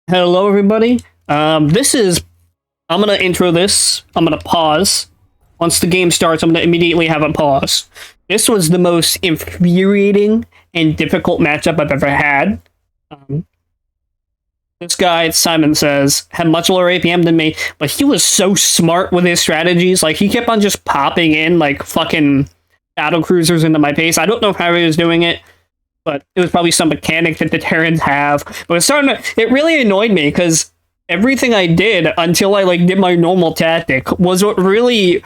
Hello, everybody. I'm gonna intro this. I'm gonna pause. Once the game starts, I'm gonna immediately have a pause. This was the most infuriating and difficult matchup I've ever had. This guy, Simon says, had much lower APM than me, but he was so smart with his strategies. Like, he kept on just popping in, like, fucking battlecruisers into my base. I don't know how he was doing it, but it was probably some mechanic that the Terrans have. But it really annoyed me, because everything I did until I, like, did my normal tactic was what really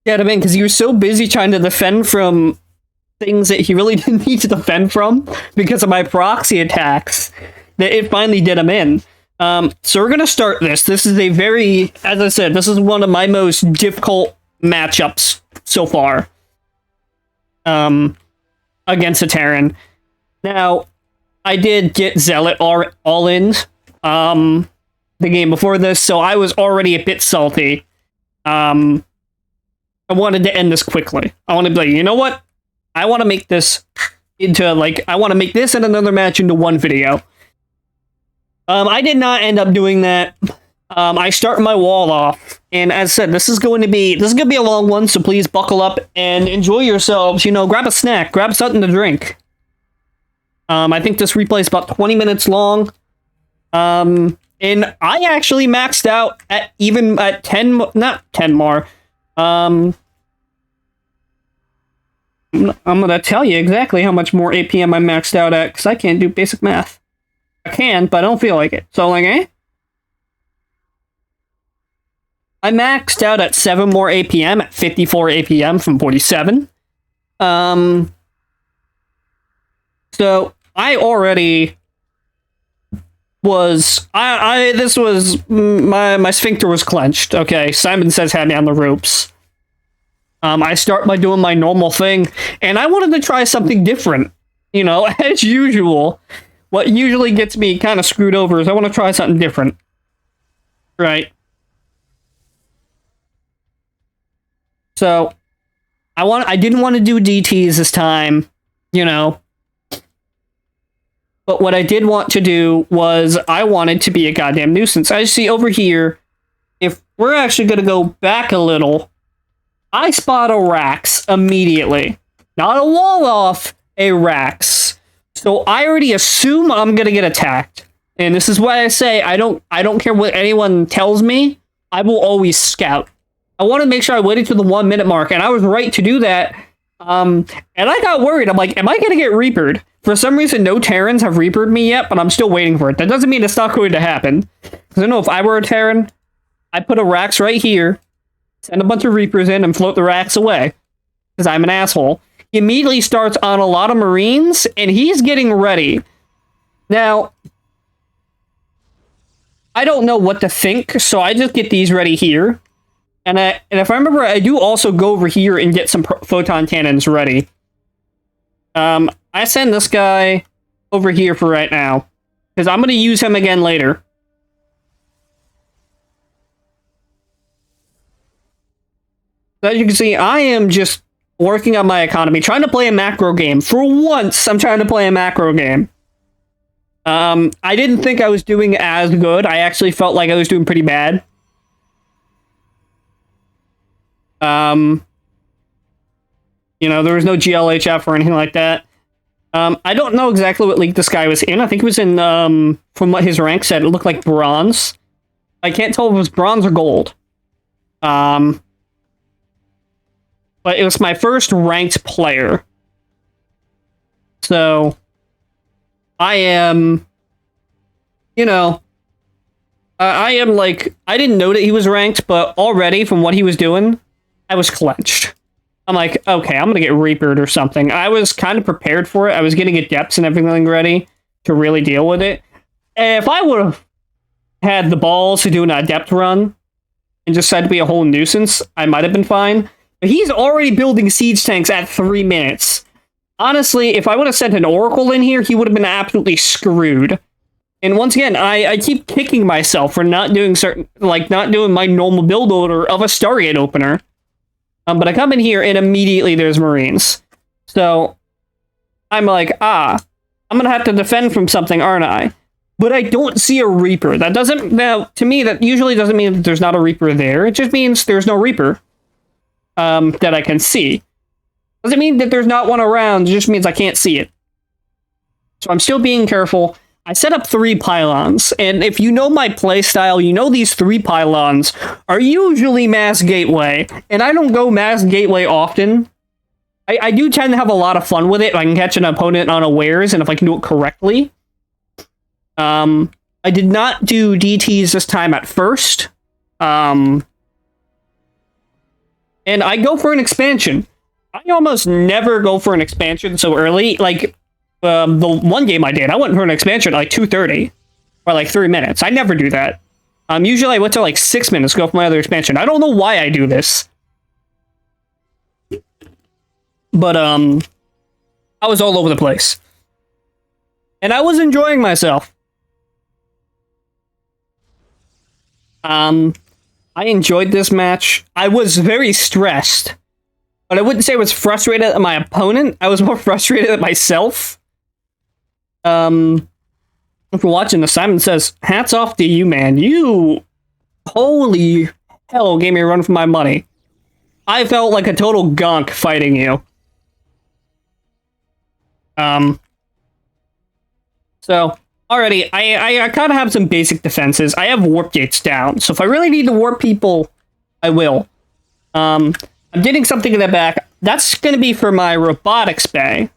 got him in, because he was so busy trying to defend from things that he really didn't need to defend from because of my proxy attacks, that it finally did him in. So we're going to start this. This is a very, as I said, this is one of my most difficult matchups so far against a Terran. Now, I did get Zealot all in the game before this, so I was already a bit salty. I wanted to end this quickly. I want to be like, you know what? I want to make this into, like, I want to make this and another match into one video. I did not end up doing that. I start my wall off, and as I said, this is going to be a long one, so please buckle up and enjoy yourselves. You know, grab a snack, grab something to drink. I think this replay is about 20 minutes long. And I actually maxed out at 10, not 10 more. I'm gonna tell you exactly how much more APM I maxed out at, because I can't do basic math. I can, but I don't feel like it. So, like, I maxed out at 7 more APM, at 54 APM from 47. So, I already was... this was... My sphincter was clenched. Okay, Simon says had me on the ropes. I start by doing my normal thing, and I wanted to try something different. You know, as usual. What usually gets me kind of screwed over is I want to try something different. Right. So, I didn't want to do DTs this time, you know. But what I did want to do was I wanted to be a goddamn nuisance. I see over here, if we're actually going to go back a little, I spot a Rax immediately. Not a wall off, a Rax. So I already assume I'm gonna get attacked. And this is why I say I don't care what anyone tells me, I will always scout. I want to make sure I waited to the 1 minute mark, and I was right to do that. And I got worried. I'm like, am I gonna get Reapered? For some reason, no Terrans have Reapered me yet, but I'm still waiting for it. That doesn't mean it's not going to happen. Because I know if I were a Terran, I'd put a Rax right here, send a bunch of Reapers in, and float the Rax away. Because I'm an asshole. He immediately starts on a lot of Marines, and he's getting ready. Now, I don't know what to think, so I just get these ready here. And if I remember, I do also go over here and get some photon cannons ready. I send this guy over here for right now, because I'm going to use him again later. As you can see, I am just working on my economy, trying to play a macro game. For once, I'm trying to play a macro game. I didn't think I was doing as good. I actually felt like I was doing pretty bad. You know, there was no GLHF or anything like that. I don't know exactly what league this guy was in. I think it was in, from what his rank said, it looked like bronze. I can't tell if it was bronze or gold. But it was my first ranked player. So, I am, you know, I am like, I didn't know that he was ranked, but already from what he was doing, I was clenched. I'm like, okay, I'm going to get Reapered or something. I was kind of prepared for it. I was getting adepts and everything ready to really deal with it. And if I would have had the balls to do an adept run and just decided to be a whole nuisance, I might have been fine. But he's already building siege tanks at 3 minutes. Honestly, if I would have sent an Oracle in here, he would have been absolutely screwed. And once again, I keep kicking myself for not doing not doing my normal build order of a Stargate opener. But I come in here and immediately there's Marines. So I'm like, I'm gonna have to defend from something, aren't I? but I don't see a Reaper. That doesn't, now, to me, that usually doesn't mean that there's not a Reaper there. It just means there's no Reaper that I can see. Doesn't mean that there's not one around, it just means I can't see it. So I'm still being careful. I set up 3 pylons, and if you know my playstyle, you know these 3 pylons are usually mass gateway, and I don't go mass gateway often. I do tend to have a lot of fun with it if I can catch an opponent unawares, and if I can do it correctly. I did not do DTs this time at first. And I go for an expansion. I almost never go for an expansion so early. Like, the one game I did, I went for an expansion at like 2:30 or like 3 minutes. I never do that. Usually I went to like 6 minutes to go for my other expansion. I don't know why I do this. But, I was all over the place. And I was enjoying myself. I enjoyed this match. I was very stressed. But I wouldn't say I was frustrated at my opponent. I was more frustrated at myself. If you're watching this, Simon says, hats off to you, man. You, holy hell, gave me a run for my money. I felt like a total gonk fighting you. So, already, I kind of have some basic defenses. I have warp gates down, so if I really need to warp people, I will. I'm getting something in the back. That's going to be for my robotics bay.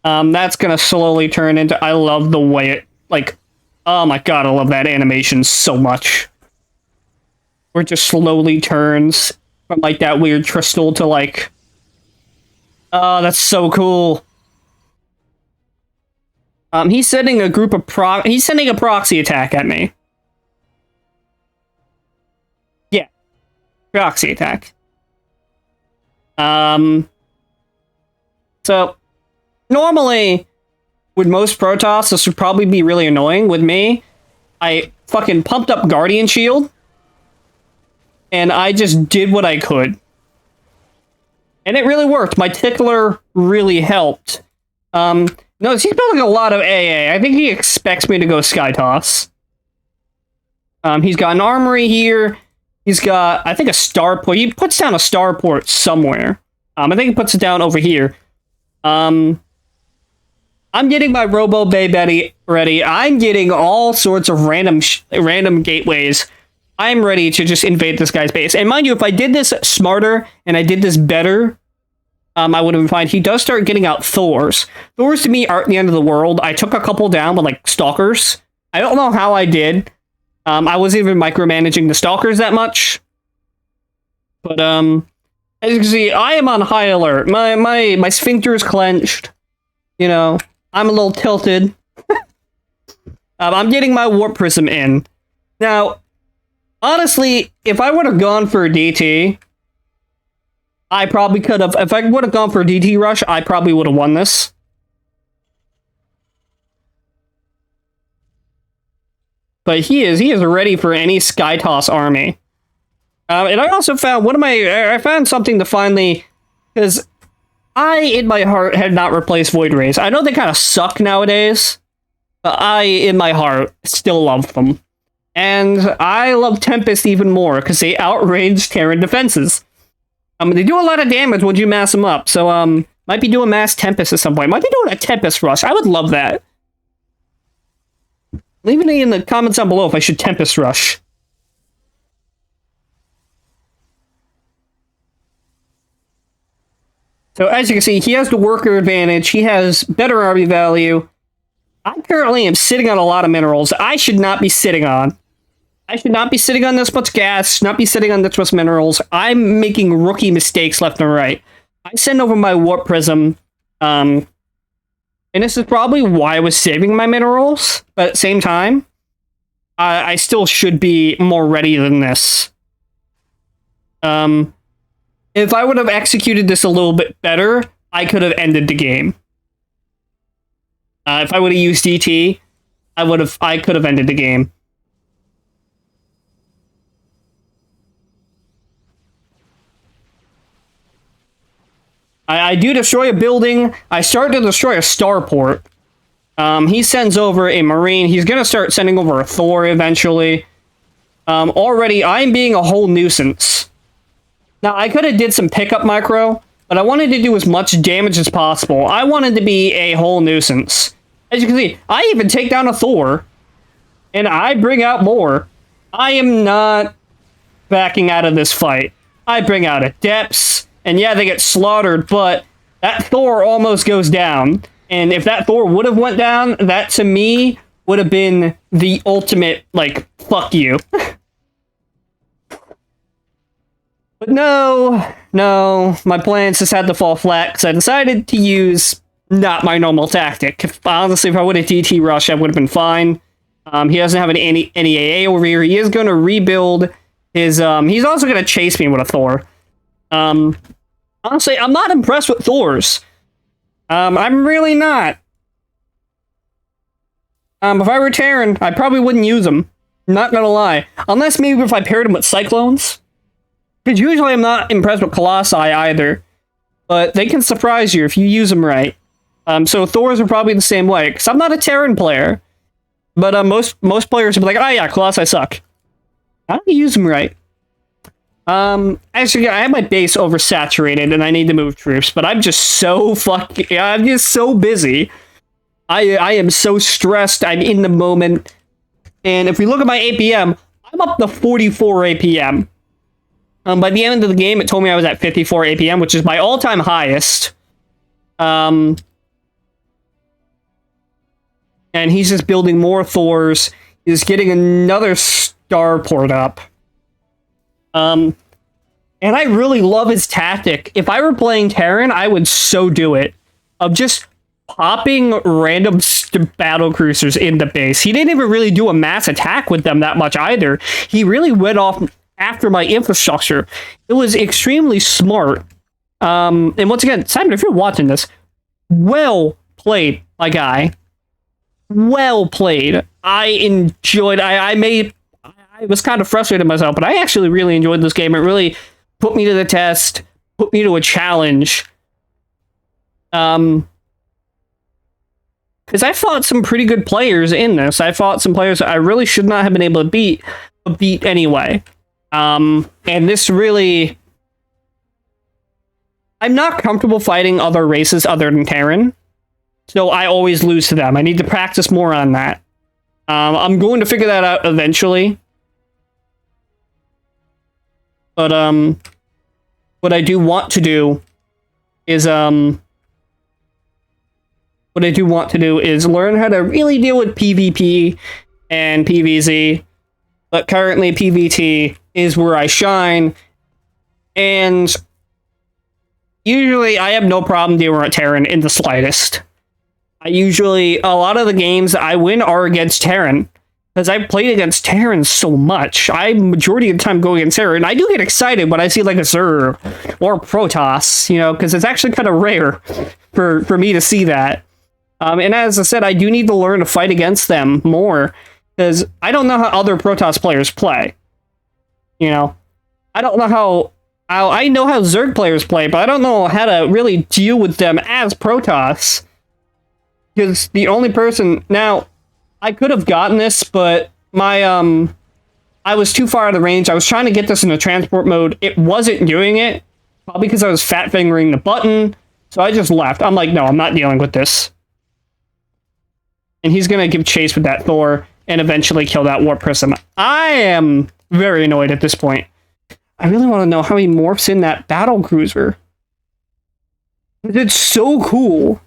That's going to slowly turn into... I love the way it... Like, oh my god, I love that animation so much. Where it just slowly turns from, like, that weird crystal to, like... Oh, that's so cool. He's sending a group of he's sending a proxy attack at me. Yeah. Proxy attack. So, normally, with most Protoss, this would probably be really annoying. With me, I fucking pumped up Guardian Shield, and I just did what I could. And it really worked. My tickler really helped. No, he's building a lot of AA. I think he expects me to go Sky Toss. He's got an armory here. He's got, I think, a starport. He puts down a starport somewhere. I think he puts it down over here. I'm getting my Robo Bay Betty ready. I'm getting all sorts of random gateways. I'm ready to just invade this guy's base. And mind you, if I did this smarter and I did this better, I would have been fine. He does start getting out Thors. Thors, to me, aren't the end of the world. I took a couple down with, like, Stalkers. I don't know how I did. I wasn't even micromanaging the Stalkers that much. But, as you can see, I am on high alert. My sphincter is clenched. You know, I'm a little tilted. I'm getting my Warp Prism in. Now, honestly, if I would have gone for a DT, I probably could have. If I would have gone for a DT rush, I probably would have won this. But he is ready for any Sky Toss army. And I also found I found something to finally, because I, in my heart, had not replaced Void Rays. I know they kind of suck nowadays, but I, in my heart, still love them. And I love Tempest even more, because they outrange Terran defenses. They do a lot of damage when you mass them up, so, might be doing mass Tempest at some point. Might be doing a Tempest Rush. I would love that. Leave it in the comments down below if I should Tempest Rush. So, as you can see, he has the worker advantage. He has better army value. I currently am sitting on a lot of minerals I should not be sitting on. I should not be sitting on this much gas, not be sitting on this much minerals. I'm making rookie mistakes left and right. I send over my Warp Prism, and this is probably why I was saving my minerals, but at the same time, I still should be more ready than this. If I would have executed this a little bit better, I could have ended the game. If I would have used DT, I could have ended the game. I do destroy a building. I start to destroy a starport. He sends over a Marine. He's going to start sending over a Thor eventually. Already, I'm being a whole nuisance. Now, I could have did some pickup micro, but I wanted to do as much damage as possible. I wanted to be a whole nuisance. As you can see, I even take down a Thor, and I bring out more. I am not backing out of this fight. I bring out Adepts, and yeah, they get slaughtered, but that Thor almost goes down. And if that Thor would have went down, that to me would have been the ultimate, like, fuck you. But no, my plans just had to fall flat because I decided to use not my normal tactic. Honestly, if I would have DT Rush, I would have been fine. He doesn't have any AA over here. He is going to rebuild his... he's also going to chase me with a Thor. Honestly, I'm not impressed with Thors. I'm really not. If I were Terran, I probably wouldn't use them. Not gonna lie. Unless maybe if I paired them with Cyclones. Because usually I'm not impressed with Colossi either. But they can surprise you if you use them right. So Thors are probably the same way. Because I'm not a Terran player. But most players will be like, oh yeah, Colossi suck. How do you use them right? Actually, I have my base oversaturated and I need to move troops, but I'm just so I'm just so busy. I am so stressed. I'm in the moment. And if we look at my APM, I'm up to 44 APM. By the end of the game, it told me I was at 54 APM, which is my all-time highest. And he's just building more Thors. He's getting another starport up. And I really love his tactic. If I were playing Terran, I would so do it. Of just popping random battlecruisers in the base. He didn't even really do a mass attack with them that much either. He really went off after my infrastructure. It was extremely smart. And once again, Simon, if you're watching this, well played, my guy. Well played. I enjoyed... I was kind of frustrated myself, but I actually really enjoyed this game. It really put me to the test, put me to a challenge. Because I fought some pretty good players in this. I fought some players that I really should not have been able to beat anyway. And this really... I'm not comfortable fighting other races other than Terran, so I always lose to them. I need to practice more on that. I'm going to figure that out eventually. But, what I do want to do is, learn how to really deal with PvP and PvZ. But currently, PvT is where I shine. And usually, I have no problem dealing with Terran in the slightest. A lot of the games I win are against Terran. Because I've played against Terran so much. Majority of the time go against Terran. I do get excited when I see like a Zerg or Protoss, you know, because it's actually kind of rare for me to see that. And as I said, I do need to learn to fight against them more. Because I don't know how other Protoss players play. You know? I don't know how... I know how Zerg players play, but I don't know how to really deal with them as Protoss. Because the only person... Now... I could have gotten this, but my, I was too far out of range. I was trying to get this in a transport mode. It wasn't doing it, probably because I was fat fingering the button. So I just left. I'm like, no, I'm not dealing with this. And he's going to give chase with that Thor and eventually kill that Warp Prism. I am very annoyed at this point. I really want to know how he morphs in that battlecruiser. It's so cool.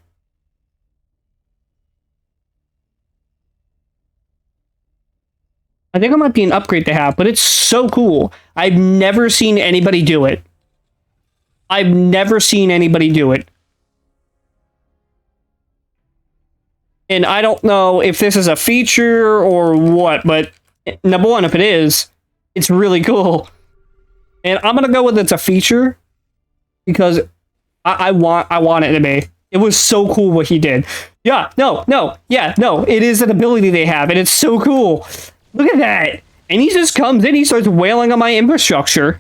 I think it might be an upgrade to have, but it's so cool. I've never seen anybody do it. I've never seen anybody do it. And I don't know if this is a feature or what, but number one, if it is, it's really cool. And I'm going to go with it's a feature because I want it to be. It was so cool what he did. Yeah, no, it is an ability they have, and it's so cool. Look at that! And he just comes in, he starts wailing on my infrastructure.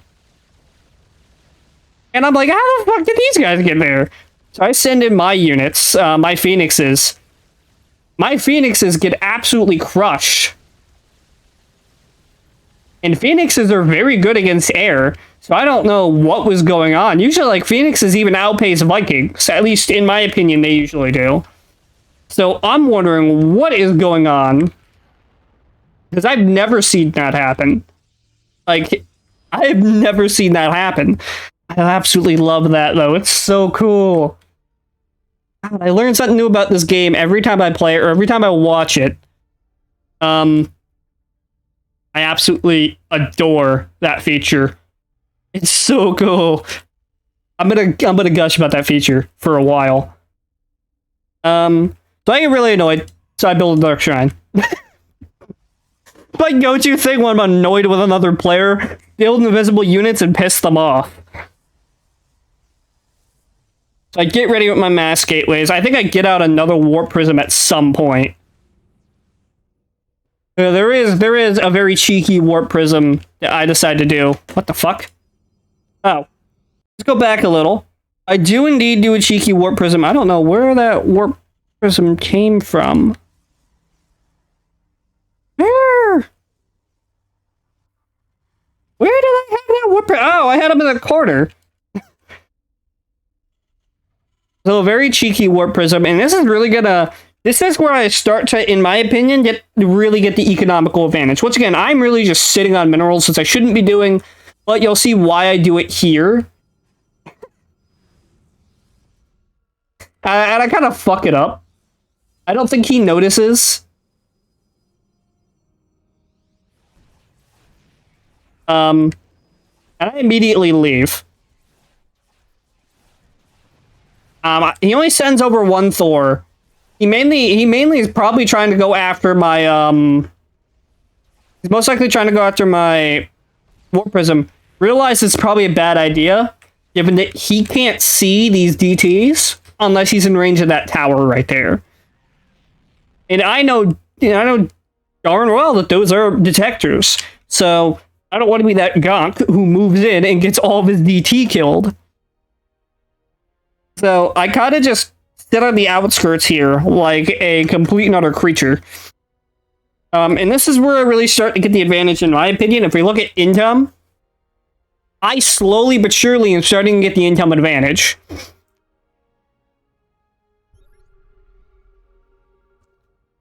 And I'm like, how the fuck did these guys get there? So I send in my units, my Phoenixes. my Phoenixes get absolutely crushed. And Phoenixes are very good against air, so I don't know what was going on. Usually, like, Phoenixes even outpace Vikings. At least, in my opinion, they usually do. So I'm wondering what is going on. Because I've never seen that happen. Like, I've never seen that happen. I absolutely love that, though. It's so cool. God, I learn something new about this game every time I play it, or every time I watch it. I absolutely adore that feature. It's so cool. I'm gonna gush about that feature for a while. So I get really annoyed, so I build a dark shrine. My go-to thing when I'm annoyed with another player, build invisible units and piss them off. So I get ready with my mass gateways. I think I get out another warp prism at some point. There is a very cheeky warp prism that I decide to do. What the fuck? Oh. Let's go back a little. I do indeed do a cheeky warp prism. I don't know where that warp prism came from. Where did I have that warp prism? Oh, I had him in the corner. So a very cheeky warp prism, and this is really gonna... This is where I start to, in my opinion, really get the economical advantage. Once again, I'm really just sitting on minerals, since I shouldn't be doing, but you'll see why I do it here. And I kind of fuck it up. I don't think he notices. And I immediately leave. He only sends over one Thor. He mainly is probably trying to go after my, he's most likely trying to go after my warp prism. Realize it's probably a bad idea, given that he can't see these DTs unless he's in range of that tower right there. And I know darn well that those are detectors. So I don't want to be that gonk who moves in and gets all of his DT killed. So I kind of just sit on the outskirts here like a complete and utter creature. And this is where I really start to get the advantage, in my opinion. If we look at income, I slowly but surely am starting to get the income advantage.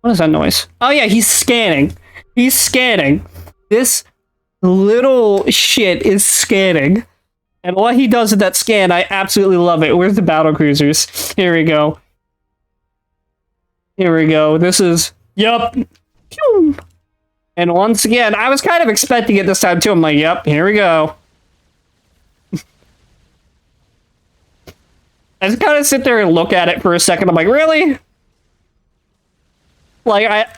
What is that noise? Oh yeah, he's scanning. He's scanning. This little shit is scanning. And what he does with that scan, I absolutely love it. Where's the battlecruisers? Here we go. Here we go. This is... Yup. And once again, I was kind of expecting it this time too. I'm like, yep, here we go. I just kind of sit there and look at it for a second. I'm like, really? Like,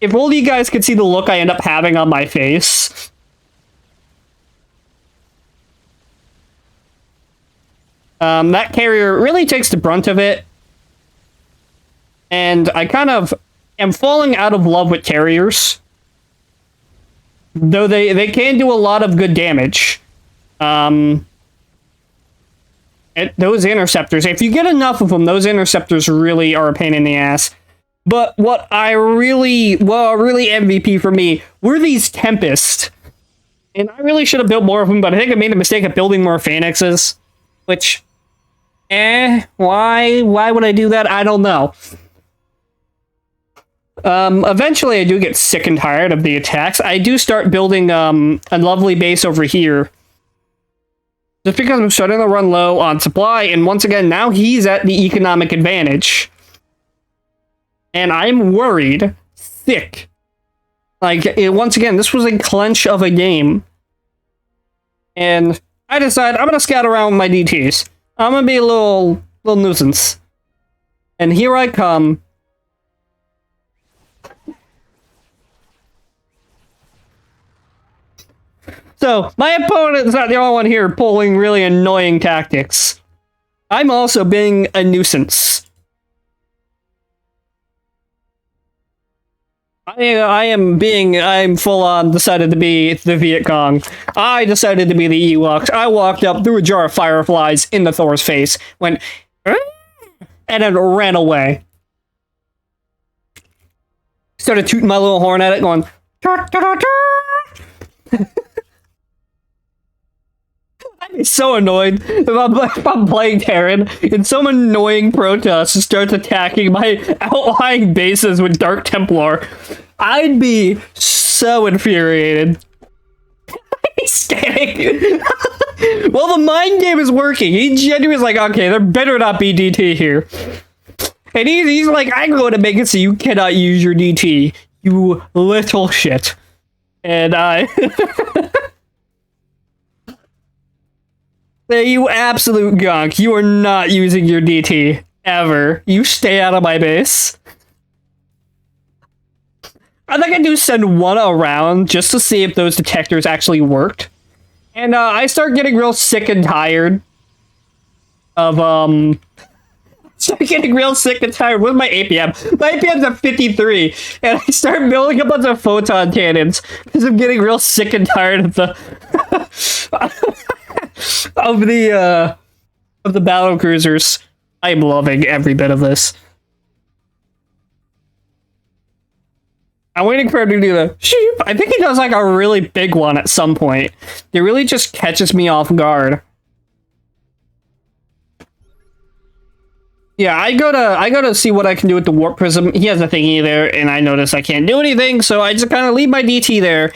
if only you guys could see the look I end up having on my face. That carrier really takes the brunt of it. And I kind of am falling out of love with carriers. Though they can do a lot of good damage. Those interceptors, if you get enough of them, those interceptors really are a pain in the ass. But what really MVP for me were these Tempest. And I really should have built more of them, but I think I made the mistake of building more Phoenixes. Which... why would I do that? I don't know. Eventually I do get sick and tired of the attacks. I do start building, a lovely base over here. Just because I'm starting to run low on supply, and once again, now he's at the economic advantage. And I'm worried sick. Like, once again, this was a clench of a game. And I decide I'm gonna scout around with my DTs. I'm gonna be a little nuisance. And here I come. So, my opponent is not the only one here pulling really annoying tactics. I'm also being a nuisance. I'm full on decided to be the Viet Cong. I decided to be the Ewoks. I walked up, threw a jar of fireflies in the Thor's face, went, and then ran away. Started tooting my little horn at it, going. I'd be so annoyed if I'm playing Terran and some annoying Protoss starts attacking my outlying bases with Dark Templar. I'd be so infuriated. He's scanning. Well, the mind game is working. He genuinely is like, okay, there better not be DT here. And he's like, I'm going to make it so you cannot use your DT, you little shit. And you absolute gunk. You are not using your DT, ever. You stay out of my base. I think I do send one around just to see if those detectors actually worked. And I start getting real sick and tired of, start getting real sick and tired with my APM. My APM's at 53, and I start building a bunch of photon cannons because I'm getting real sick and tired of the of the battle cruisers. I'm loving every bit of this. I'm waiting for him to do the shoop. I think he does like a really big one at some point. It really just catches me off guard. Yeah, I go to see what I can do with the warp prism. He has a thingy there, and I notice I can't do anything, so I just kind of leave my DT there.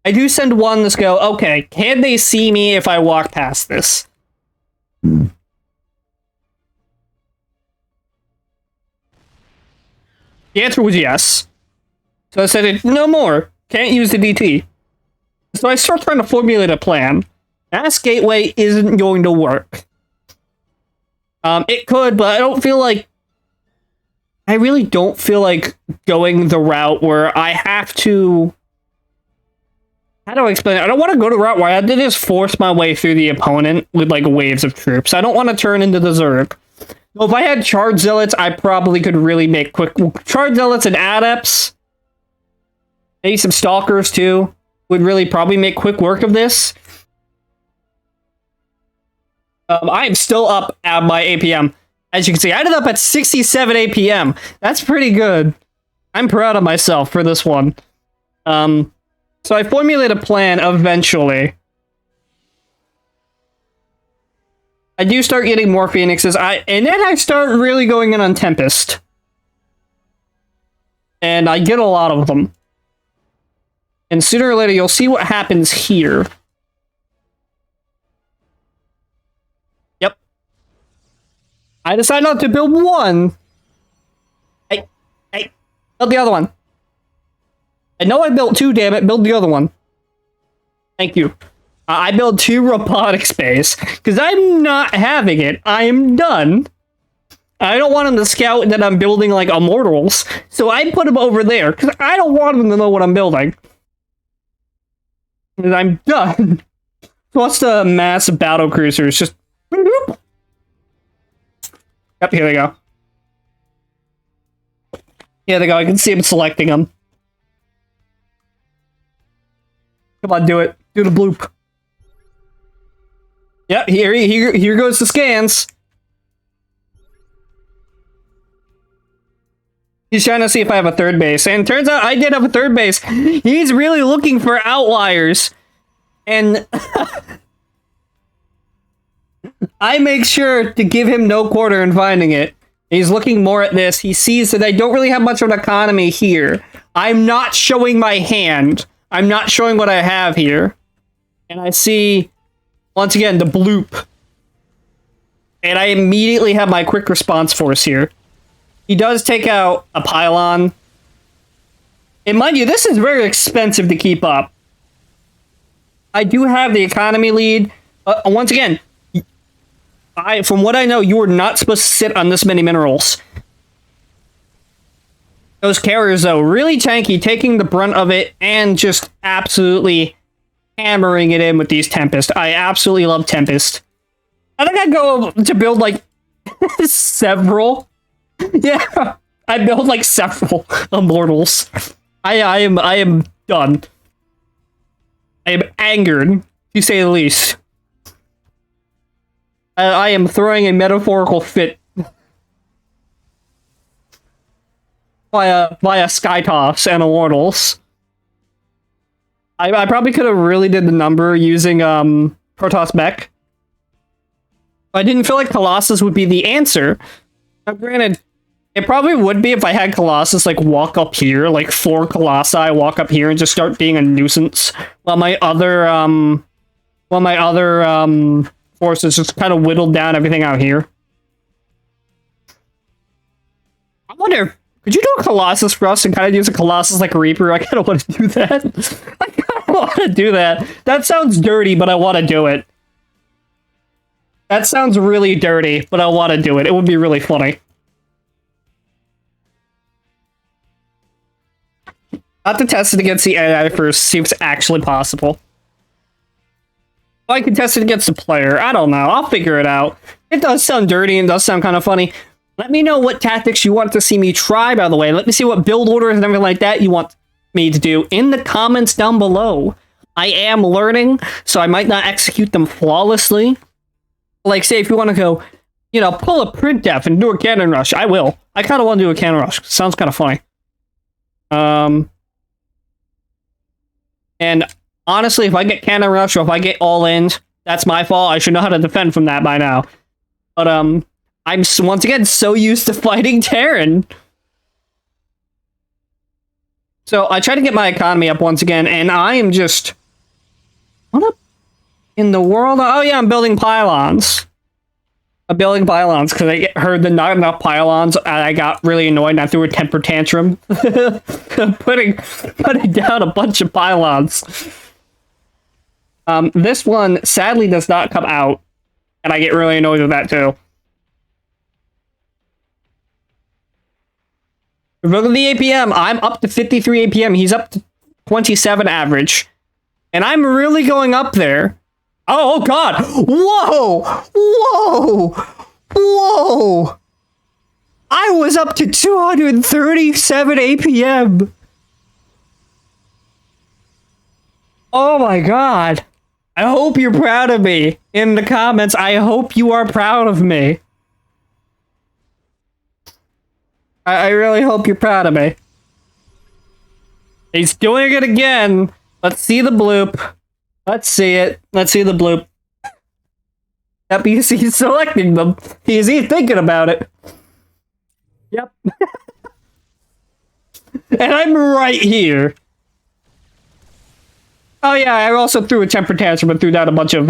I do send one. Let's go. Okay, can they see me if I walk past this? The answer was yes. So I said, no more. Can't use the DT. So I start trying to formulate a plan. Mass Gateway isn't going to work. It could, but I don't feel like... I really don't feel like going the route where I have to... How do I explain it? I don't want to go the route where I have to just force my way through the opponent with, like, waves of troops. I don't want to turn into the Zerg. Well, if I had Charge Zealots, I probably could really make quick... Charge Zealots and Adepts... Maybe some Stalkers, too, would really probably make quick work of this. I am still up at my APM. As you can see, I ended up at 67 APM. That's pretty good. I'm proud of myself for this one. So I formulate a plan eventually. I do start getting more Phoenixes. And then I start really going in on Tempest. And I get a lot of them. And sooner or later, you'll see what happens here. Yep. I decide not to build one. Hey, build the other one. I know I built two, damn it. Build the other one. Thank you. I build two robotic space, because I'm not having it. I am done. I don't want them to scout that I'm building, like, Immortals, so I put them over there, because I don't want them to know what I'm building. And I'm done. What's the mass battle cruisers? Just... Yep, here they go. Here they go. I can see him selecting them. Come on, do it. Do the bloop. Yep, here goes the scans. He's trying to see if I have a third base. And turns out I did have a third base. He's really looking for outliers. And I make sure to give him no quarter in finding it. He's looking more at this. He sees that I don't really have much of an economy here. I'm not showing my hand. I'm not showing what I have here. And I see, once again, the bloop. And I immediately have my quick response force here. He does take out a pylon. And mind you, this is very expensive to keep up. I do have the economy lead. Once again, from what I know, you are not supposed to sit on this many minerals. Those carriers, though, really tanky, taking the brunt of it and just absolutely hammering it in with these Tempest. I absolutely love Tempest. I think I'd go to build, like, several. Yeah, I built, like, several Immortals. I am done. I am angered, to say the least. I am throwing a metaphorical fit. via sky toss and immortals. I probably could have really did the number using Protoss Mech. I didn't feel like Colossus would be the answer. Now, granted, it probably would be if I had Colossus like walk up here, like 4 Colossi walk up here and just start being a nuisance, while my other forces just kind of whittled down everything out here. I wonder, could you do a Colossus for us and kind of use a Colossus like a Reaper? I kind of want to do that. I kind of want to do that. That sounds dirty, but I want to do it. That sounds really dirty, but I want to do it. It would be really funny. I have to test it against the AI first, see if it's actually possible. I can test it against the player. I don't know. I'll figure it out. It does sound dirty and does sound kind of funny. Let me know what tactics you want to see me try, by the way. Let me see what build orders and everything like that you want me to do in the comments down below. I am learning, so I might not execute them flawlessly. Like, say, if you want to go, you know, pull a printf and do a cannon rush, I will. I kind of want to do a cannon rush. Sounds kind of funny. And honestly, if I get cannon rush or if I get all in, that's my fault. I should know how to defend from that by now. But I'm once again so used to fighting Terran. So I try to get my economy up once again, and I am just... What in the world? Oh yeah, I'm building pylons. I'm building pylons because I heard the not enough pylons, and I got really annoyed and I threw a temper tantrum. putting down a bunch of pylons. This one sadly does not come out, and I get really annoyed with that too. Look at the APM. I'm up to 53 APM. He's up to 27 average. And I'm really going up there. Oh God. Whoa. Whoa. Whoa. I was up to 237 APM. Oh my God. I hope you're proud of me in the comments. I hope you are proud of me. I really hope you're proud of me. He's doing it again. Let's see the bloop. Let's see it. Let's see the bloop. Yep, he's selecting them. He's thinking about it. Yep. And I'm right here. Oh yeah, I also threw a temper tantrum and threw down a bunch of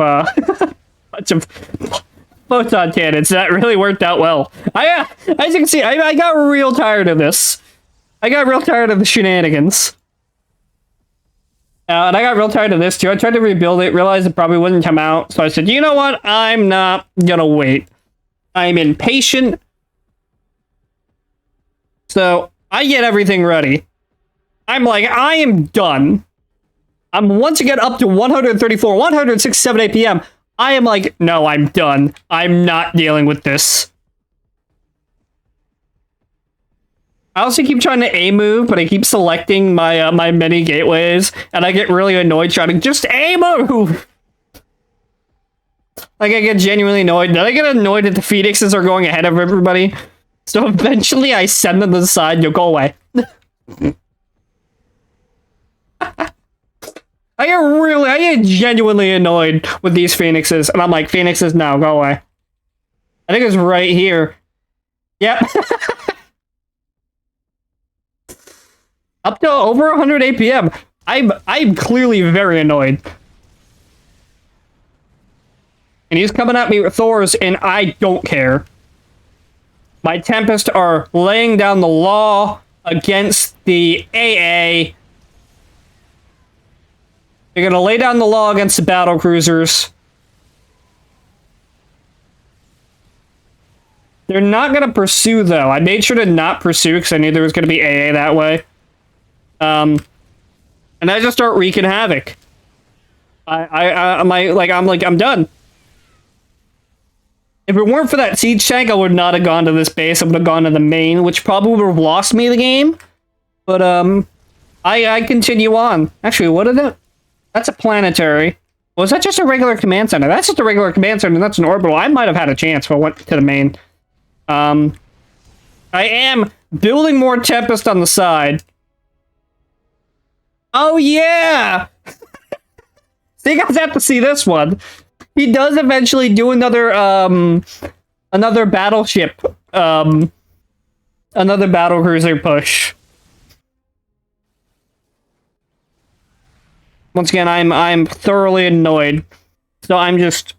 photon cannons. That really worked out well. As you can see, I got real tired of this. I got real tired of the shenanigans. And I got real tired of this too. I tried to rebuild it, realized it probably wouldn't come out. So I said, you know what? I'm not gonna wait. I'm impatient. So I get everything ready. I'm like, I am done. I'm once again up to 134, 167 APM. I am like, no, I'm done. I'm not dealing with this. I also keep trying to A move, but I keep selecting my my many gateways, and I get really annoyed trying to just A move. Like, I get genuinely annoyed. Then I get annoyed that the Phoenixes are going ahead of everybody. So eventually I send them to the side, you'll go away. I get genuinely annoyed with these Phoenixes, and I'm like, Phoenixes, no, go away. I think it's right here. Yep. Up to over 100 APM. I'm clearly very annoyed. And he's coming at me with Thors, and I don't care. My Tempest are laying down the law against the AA. They're gonna lay down the law against the battlecruisers. They're not gonna pursue, though. I made sure to not pursue because I knew there was gonna be AA that way. And I just start wreaking havoc. I'm done. If it weren't for that siege tank, I would not have gone to this base. I would have gone to the main, which probably would have lost me the game. But I continue on. Actually, what is it? That's a planetary. Was that just a regular command center? That's just a regular command center, and that's an orbital. I might have had a chance if I went to the main. I am building more Tempest on the side. Oh, yeah! So you guys have to see this one. He does eventually do another battleship, another battlecruiser push. Once again, I'm thoroughly annoyed. So I'm just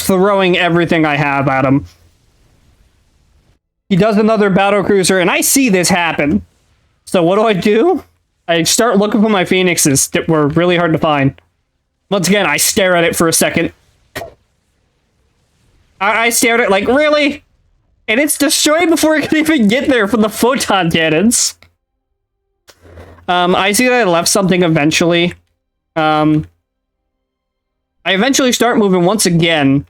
throwing everything I have at him. He does another battlecruiser, and I see this happen. So what do? I start looking for my phoenixes that were really hard to find. Once again, I stare at it for a second. I stared at it like, really? And it's destroyed before it can even get there from the photon cannons. I see that I left something eventually. I eventually start moving once again.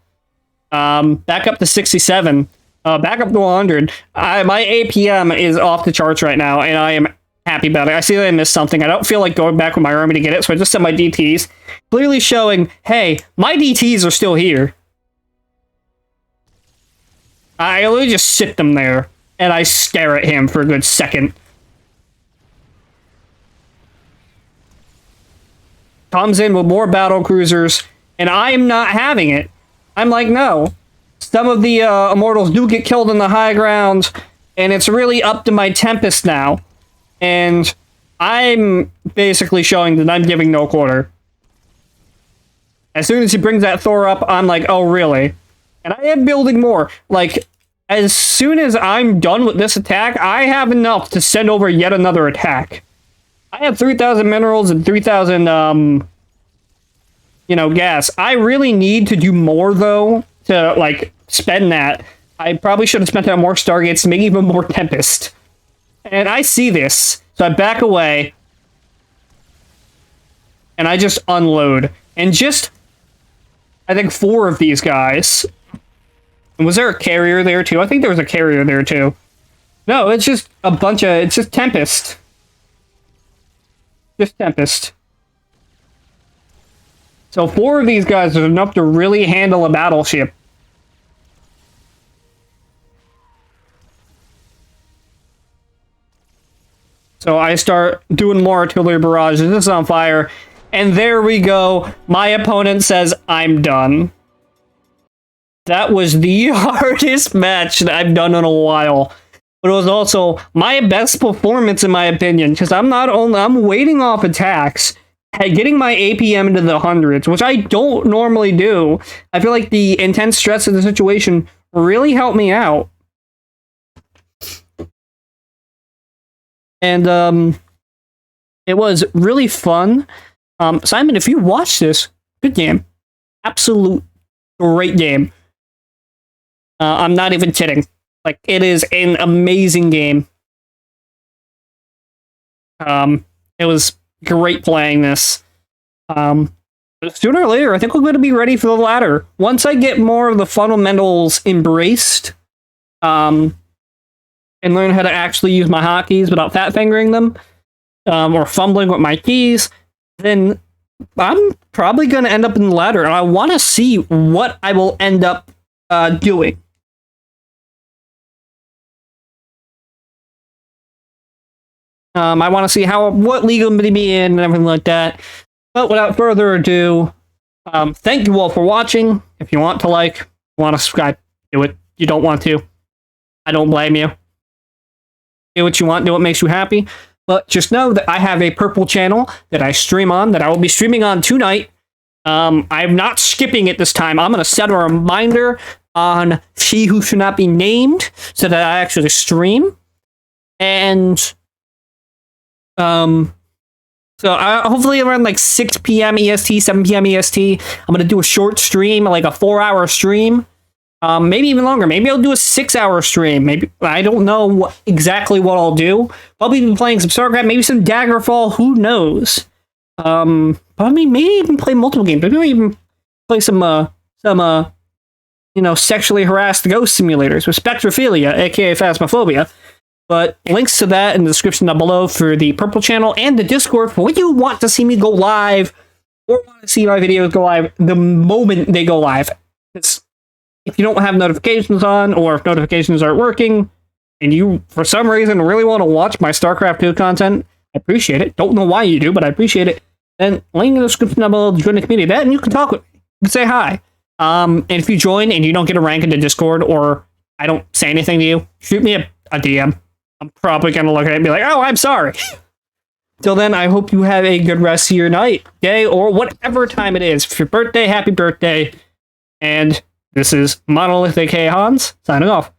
Back up to 67. Back up to 100. My APM is off the charts right now, and I am happy about it. I see that I missed something. I don't feel like going back with my army to get it, so I just sent my DTs. Clearly showing, hey, my DTs are still here. I literally just sit them there, and I stare at him for a good second. Comes in with more battlecruisers, and I'm not having it. I'm like, no. Some of the immortals do get killed in the high ground, and it's really up to my Tempest now. And I'm basically showing that I'm giving no quarter. As soon as he brings that Thor up, I'm like, oh, really? And I am building more. Like, as soon as I'm done with this attack, I have enough to send over yet another attack. I have 3,000 minerals and 3,000, gas. I really need to do more, though, to, like, spend that. I probably should have spent out more Stargates, maybe even more Tempest. And I see this, so I back away. And I just unload. And just, I think 4 of these guys. And was there a carrier there, too? I think there was a carrier there, too. No, it's just a bunch of, it's just Tempest. Just Tempest. So 4 of these guys is enough to really handle a battleship. So I start doing more artillery barrages. This is on fire. And there we go. My opponent says, I'm done. That was the hardest match that I've done in a while. But it was also my best performance, in my opinion. Because I'm waiting off attacks. Getting my APM into the hundreds, which I don't normally do. I feel like the intense stress of the situation really helped me out. And it was really fun. Simon, if you watch this, good game. Absolute great game. I'm not even kidding. Like, it is an amazing game. It was great playing this. Sooner or later, I think we're going to be ready for the ladder. Once I get more of the fundamentals embraced, and learn how to actually use my hotkeys without fat fingering them, or fumbling with my keys, then I'm probably going to end up in the ladder, and I want to see what I will end up doing. I want to see what league I'm going to be in and everything like that. But without further ado, thank you all for watching. If you want to like, want to subscribe, do it. You don't want to, I don't blame you. Do what you want, do what makes you happy. But just know that I have a purple channel that I stream on, that I will be streaming on tonight. I'm not skipping it this time. I'm going to set a reminder on She Who Should Not Be Named so that I actually stream. And so hopefully around like 6 p.m. EST, 7 p.m. EST, I'm going to do a short stream, like a 4-hour stream. Maybe even longer. Maybe I'll do a 6-hour stream. Maybe, I don't know exactly what I'll do. Probably even playing some StarCraft, maybe some Daggerfall, who knows? But I mean, maybe even play multiple games. Maybe even play some sexually harassed ghost simulators with Spectrophilia, aka Phasmophobia. But links to that in the description down below for the purple channel and the Discord for when you want to see me go live or want to see my videos go live the moment they go live. It's if you don't have notifications on, or if notifications aren't working, and you, for some reason, really want to watch my StarCraft 2 content, I appreciate it. Don't know why you do, but I appreciate it. Then link in the description down below to join the community. That, and you can talk with me. You can say hi. And if you join and you don't get a rank in the Discord, or I don't say anything to you, shoot me a DM. I'm probably going to look at it and be like, oh, I'm sorry. Till then, I hope you have a good rest of your night, day, or whatever time it is. For your birthday, happy birthday. And this is Monolithic Hey Hans, signing off.